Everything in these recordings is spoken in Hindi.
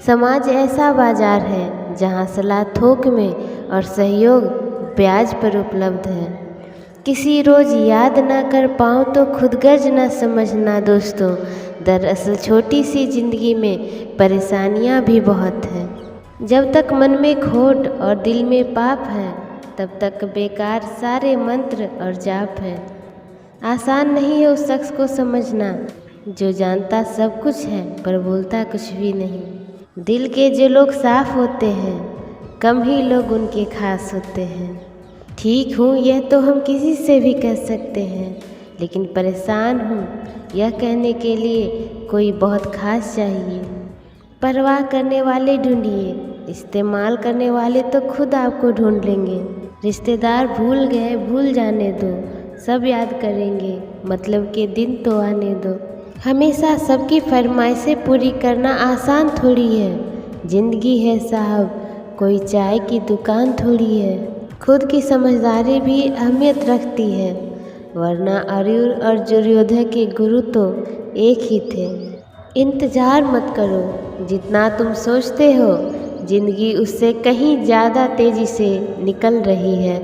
समाज ऐसा बाजार है जहाँ सलाह थोक में और सहयोग ब्याज पर उपलब्ध है। किसी रोज़ याद ना कर पाऊँ तो खुदगर्ज ना समझना दोस्तों, दरअसल छोटी सी ज़िंदगी में परेशानियाँ भी बहुत हैं। जब तक मन में खोट और दिल में पाप है, तब तक बेकार सारे मंत्र और जाप है। आसान नहीं है उस शख्स को समझना जो जानता सब कुछ है पर बोलता कुछ भी नहीं। दिल के जो लोग साफ होते हैं, कम ही लोग उनके खास होते हैं। ठीक हूँ यह तो हम किसी से भी कह सकते हैं, लेकिन परेशान हूँ यह कहने के लिए कोई बहुत खास चाहिए। परवाह करने वाले ढूंढिए, इस्तेमाल करने वाले तो खुद आपको ढूंढ लेंगे। रिश्तेदार भूल गए भूल जाने दो, सब याद करेंगे, मतलब के दिन तो आने दो। हमेशा सबकी फरमाइशें पूरी करना आसान थोड़ी है। ज़िंदगी है साहब, कोई चाय की दुकान थोड़ी है। खुद की समझदारी भी अहमियत रखती है, वरना अर्जुन और दुर्योधन के गुरु तो एक ही थे। इंतज़ार मत करो, जितना तुम सोचते हो ज़िंदगी उससे कहीं ज़्यादा तेज़ी से निकल रही है।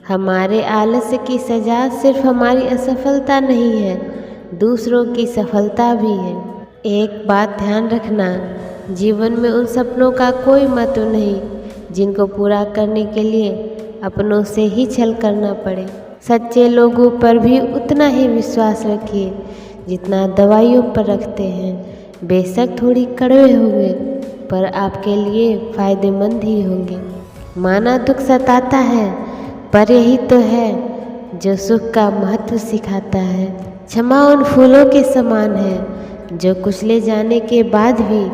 हमारे आलस्य की सज़ा सिर्फ हमारी असफलता नहीं है, दूसरों की सफलता भी है। एक बात ध्यान रखना, जीवन में उन सपनों का कोई महत्व नहीं जिनको पूरा करने के लिए अपनों से ही छल करना पड़े। सच्चे लोगों पर भी उतना ही विश्वास रखिए जितना दवाइयों पर रखते हैं। बेशक थोड़ी कड़वे होंगे पर आपके लिए फ़ायदेमंद ही होंगे। माना दुख सताता है, पर यही तो है जो सुख का महत्व सिखाता है। क्षमा उन फूलों के समान है जो कुचले जाने के बाद भी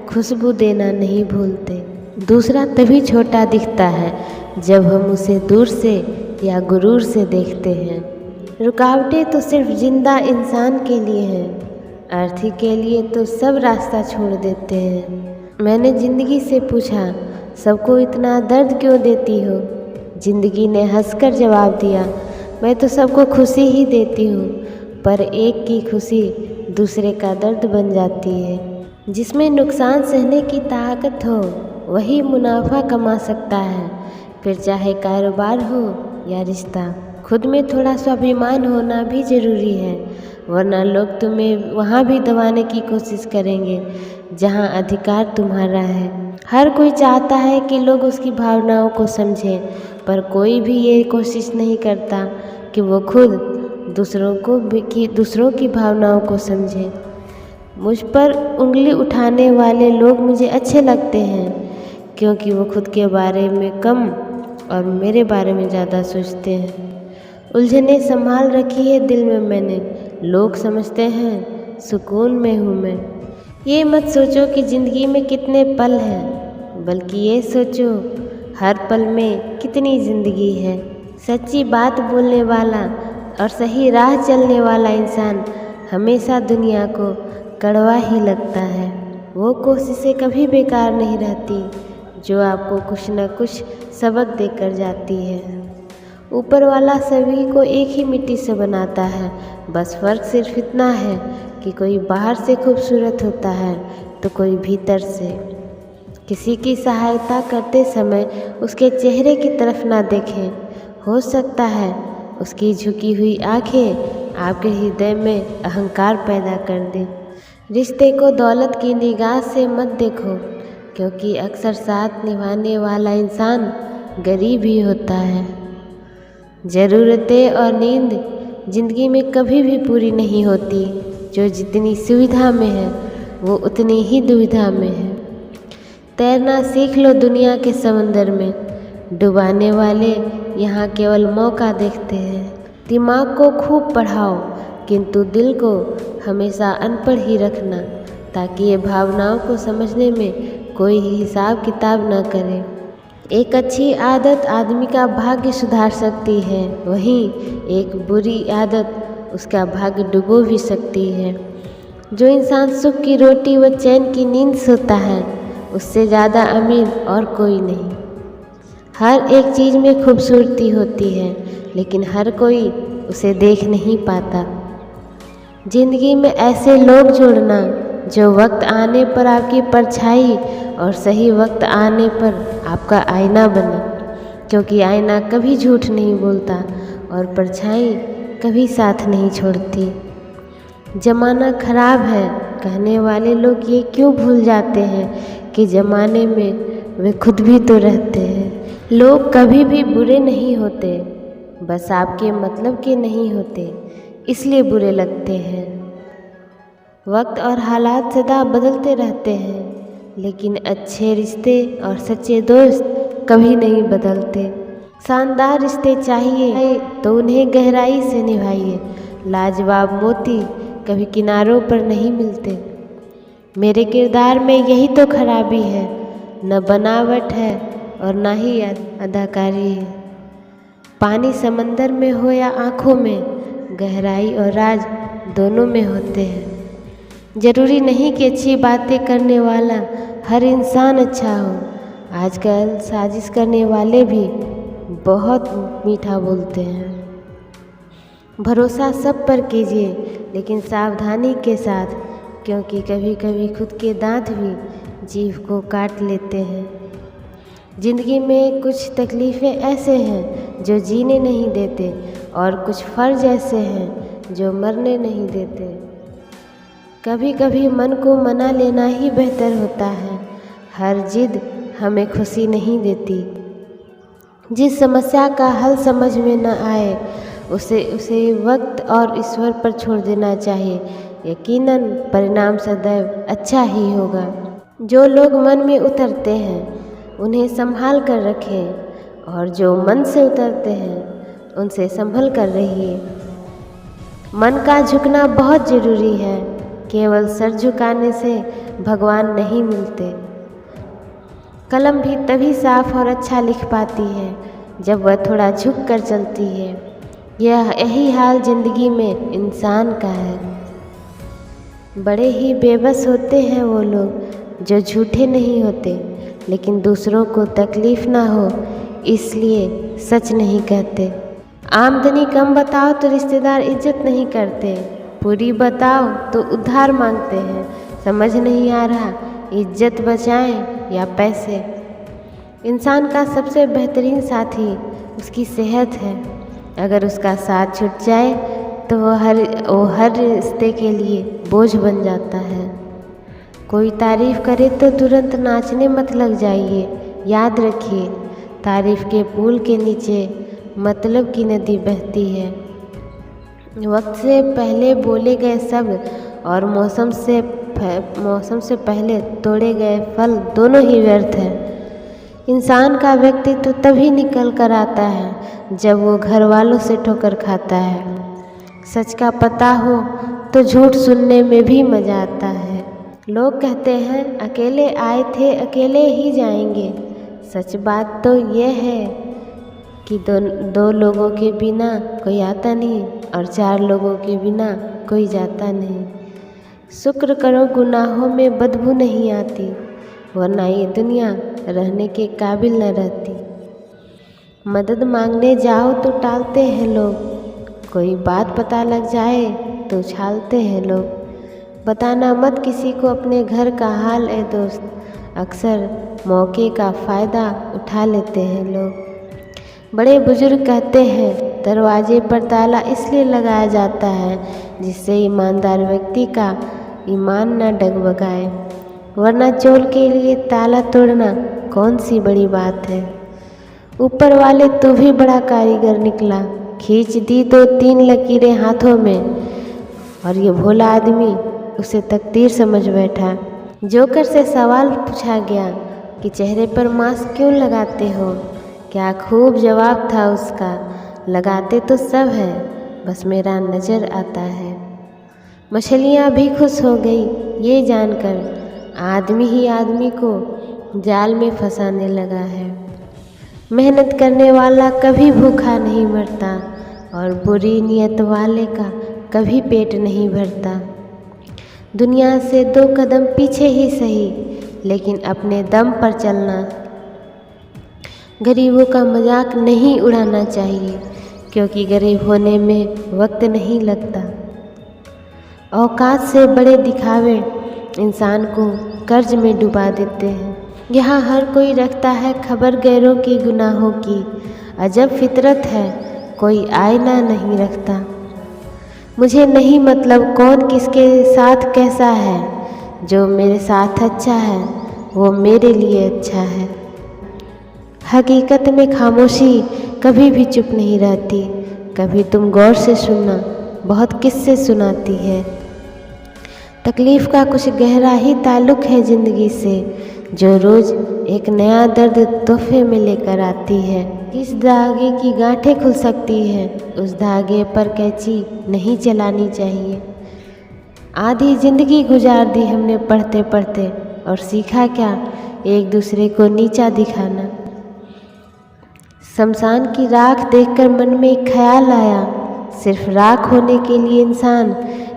खुशबू देना नहीं भूलते। दूसरा तभी छोटा दिखता है जब हम उसे दूर से या गुरूर से देखते हैं। रुकावटें तो सिर्फ जिंदा इंसान के लिए हैं, अर्थी के लिए तो सब रास्ता छोड़ देते हैं। मैंने ज़िंदगी से पूछा, सबको इतना दर्द क्यों देती हो? ज़िंदगी ने हंसकर जवाब दिया, मैं तो सबको खुशी ही देती हूँ, पर एक की खुशी दूसरे का दर्द बन जाती है। जिसमें नुकसान सहने की ताकत हो वही मुनाफा कमा सकता है, फिर चाहे कारोबार हो या रिश्ता। खुद में थोड़ा स्वाभिमान होना भी ज़रूरी है, वरना लोग तुम्हें वहाँ भी दबाने की कोशिश करेंगे जहाँ अधिकार तुम्हारा है। हर कोई चाहता है कि लोग उसकी भावनाओं को समझें, पर कोई भी ये कोशिश नहीं करता कि वो खुद दूसरों की भावनाओं को समझे। मुझ पर उंगली उठाने वाले लोग मुझे अच्छे लगते हैं, क्योंकि वो खुद के बारे में कम और मेरे बारे में ज़्यादा सोचते हैं। उलझने संभाल रखी है दिल में मैंने, लोग समझते हैं सुकून में हूँ मैं। ये मत सोचो कि ज़िंदगी में कितने पल हैं, बल्कि ये सोचो हर पल में कितनी ज़िंदगी है। सच्ची बात बोलने वाला और सही राह चलने वाला इंसान हमेशा दुनिया को कड़वा ही लगता है। वो कोशिशें कभी बेकार नहीं रहती जो आपको कुछ न कुछ सबक देकर जाती है। ऊपर वाला सभी को एक ही मिट्टी से बनाता है, बस फ़र्क सिर्फ इतना है कि कोई बाहर से खूबसूरत होता है तो कोई भीतर से। किसी की सहायता करते समय उसके चेहरे की तरफ ना देखें, हो सकता है उसकी झुकी हुई आंखें आपके हृदय में अहंकार पैदा कर दें। रिश्ते को दौलत की निगाह से मत देखो, क्योंकि अक्सर साथ निभाने वाला इंसान गरीब ही होता है। ज़रूरतें और नींद ज़िंदगी में कभी भी पूरी नहीं होती। जो जितनी सुविधा में है वो उतनी ही दुविधा में है। तैरना सीख लो दुनिया के समंदर में, डुबाने वाले यहाँ केवल मौका देखते हैं। दिमाग को खूब पढ़ाओ, किंतु दिल को हमेशा अनपढ़ ही रखना, ताकि ये भावनाओं को समझने में कोई हिसाब किताब न करे। एक अच्छी आदत आदमी का भाग्य सुधार सकती है, वहीं एक बुरी आदत उसका भाग्य डुबो भी सकती है। जो इंसान सुख की रोटी व चैन की नींद सोता है, उससे ज़्यादा अमीर और कोई नहीं। हर एक चीज़ में खूबसूरती होती है, लेकिन हर कोई उसे देख नहीं पाता। ज़िंदगी में ऐसे लोग जोड़ना जो वक्त आने पर आपकी परछाई और सही वक्त आने पर आपका आईना बने, क्योंकि आईना कभी झूठ नहीं बोलता और परछाई कभी साथ नहीं छोड़ती। ज़माना खराब है कहने वाले लोग ये क्यों भूल जाते हैं कि ज़माने में वे खुद भी तो रहते हैं। लोग कभी भी बुरे नहीं होते, बस आपके मतलब के नहीं होते, इसलिए बुरे लगते हैं। वक्त और हालात सदा बदलते रहते हैं, लेकिन अच्छे रिश्ते और सच्चे दोस्त कभी नहीं बदलते। शानदार रिश्ते चाहिए तो उन्हें गहराई से निभाइए। लाजवाब मोती कभी किनारों पर नहीं मिलते। मेरे किरदार में यही तो खराबी है, न बनावट है और न ही अदाकारी है। पानी समंदर में हो या आँखों में, गहराई और राज दोनों में होते हैं। ज़रूरी नहीं कि अच्छी बातें करने वाला हर इंसान अच्छा हो। आजकल साजिश करने वाले भी बहुत मीठा बोलते हैं। भरोसा सब पर कीजिए, लेकिन सावधानी के साथ, क्योंकि कभी कभी खुद के दांत भी जीभ को काट लेते हैं। ज़िंदगी में कुछ तकलीफ़ें ऐसे हैं जो जीने नहीं देते और कुछ फ़र्ज ऐसे हैं जो मरने नहीं देते। कभी कभी मन को मना लेना ही बेहतर होता है। हर जिद हमें खुशी नहीं देती। जिस समस्या का हल समझ में न आए उसे वक्त और ईश्वर पर छोड़ देना चाहिए। यकीनन परिणाम सदैव अच्छा ही होगा। जो लोग मन में उतरते हैं उन्हें संभाल कर रखें, और जो मन से उतरते हैं उनसे संभल कर रहिए। मन का झुकना बहुत ज़रूरी है। केवल सर झुकाने से भगवान नहीं मिलते। कलम भी तभी साफ और अच्छा लिख पाती है जब वह थोड़ा झुक कर चलती है। यही हाल ज़िंदगी में इंसान का है। बड़े ही बेबस होते हैं वो लोग जो झूठे नहीं होते, लेकिन दूसरों को तकलीफ़ ना हो इसलिए सच नहीं कहते। आमदनी कम बताओ तो रिश्तेदार इज्जत नहीं करते, पूरी बताओ तो उधार मांगते हैं। समझ नहीं आ रहा इज्जत बचाएं या पैसे। इंसान का सबसे बेहतरीन साथी उसकी सेहत है। अगर उसका साथ छूट जाए तो वो हर रिश्ते के लिए बोझ बन जाता है। कोई तारीफ़ करे तो तुरंत नाचने मत लग जाइए। याद रखिए, तारीफ़ के पुल के नीचे मतलब की नदी बहती है। वक्त से पहले बोले गए शब्द और मौसम से पहले तोड़े गए फल दोनों ही व्यर्थ हैं। इंसान का व्यक्तित्व तभी निकल कर आता है जब वो घर वालों से ठोकर खाता है। सच का पता हो तो झूठ सुनने में भी मज़ा आता है। लोग कहते हैं अकेले आए थे अकेले ही जाएंगे। सच बात तो यह है कि दो लोगों के बिना कोई आता नहीं और चार लोगों के बिना कोई जाता नहीं। शुक्र करो गुनाहों में बदबू नहीं आती, वरना ये दुनिया रहने के काबिल न रहती। मदद मांगने जाओ तो टालते हैं लोग, कोई बात पता लग जाए तो उछालते हैं लोग। बताना मत किसी को अपने घर का हाल ए दोस्त, अक्सर मौके का फ़ायदा उठा लेते हैं लोग। बड़े बुजुर्ग कहते हैं दरवाजे पर ताला इसलिए लगाया जाता है जिससे ईमानदार व्यक्ति का ईमान न डगमगाए, वरना चोर के लिए ताला तोड़ना कौन सी बड़ी बात है। ऊपर वाले तू भी बड़ा कारीगर निकला, खींच दी 2-3 लकीरें हाथों में, और ये भोला आदमी उसे तकदीर समझ बैठा। जोकर से सवाल पूछा गया कि चेहरे पर मास्क क्यों लगाते हो? क्या खूब जवाब था उसका, लगाते तो सब हैं, बस मेरा नज़र आता है। मछलियाँ भी खुश हो गई ये जानकर आदमी ही आदमी को जाल में फंसाने लगा है। मेहनत करने वाला कभी भूखा नहीं मरता और बुरी नीयत वाले का कभी पेट नहीं भरता। दुनिया से 2 कदम पीछे ही सही, लेकिन अपने दम पर चलना। गरीबों का मजाक नहीं उड़ाना चाहिए, क्योंकि गरीब होने में वक्त नहीं लगता। औकात से बड़े दिखावे इंसान को कर्ज में डुबा देते हैं। यहाँ हर कोई रखता है खबर गैरों की गुनाहों की, अजब फितरत है कोई आईना नहीं रखता। मुझे नहीं मतलब कौन किसके साथ कैसा है, जो मेरे साथ अच्छा है वो मेरे लिए अच्छा है। हकीकत में खामोशी कभी भी चुप नहीं रहती, कभी तुम गौर से सुनना बहुत किस्से सुनाती है। तकलीफ़ का कुछ गहरा ही ताल्लुक़ है ज़िंदगी से, जो रोज़ एक नया दर्द तोहफे में लेकर आती है। किस धागे की गांठें खुल सकती है, उस धागे पर कैंची नहीं चलानी चाहिए। आधी ज़िंदगी गुजार दी हमने पढ़ते पढ़ते, और सीखा क्या, एक दूसरे को नीचा दिखाना। शमशान की राख देखकर मन में एक ख्याल आया, सिर्फ राख होने के लिए इंसान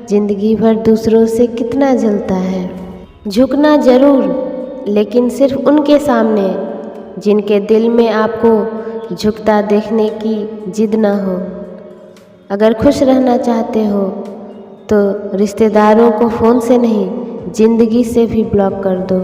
ज़िंदगी भर दूसरों से कितना जलता है। झुकना ज़रूर, लेकिन सिर्फ उनके सामने जिनके दिल में आपको झुकता देखने की जिद ना हो। अगर खुश रहना चाहते हो तो रिश्तेदारों को फ़ोन से नहीं, ज़िंदगी से भी ब्लॉक कर दो।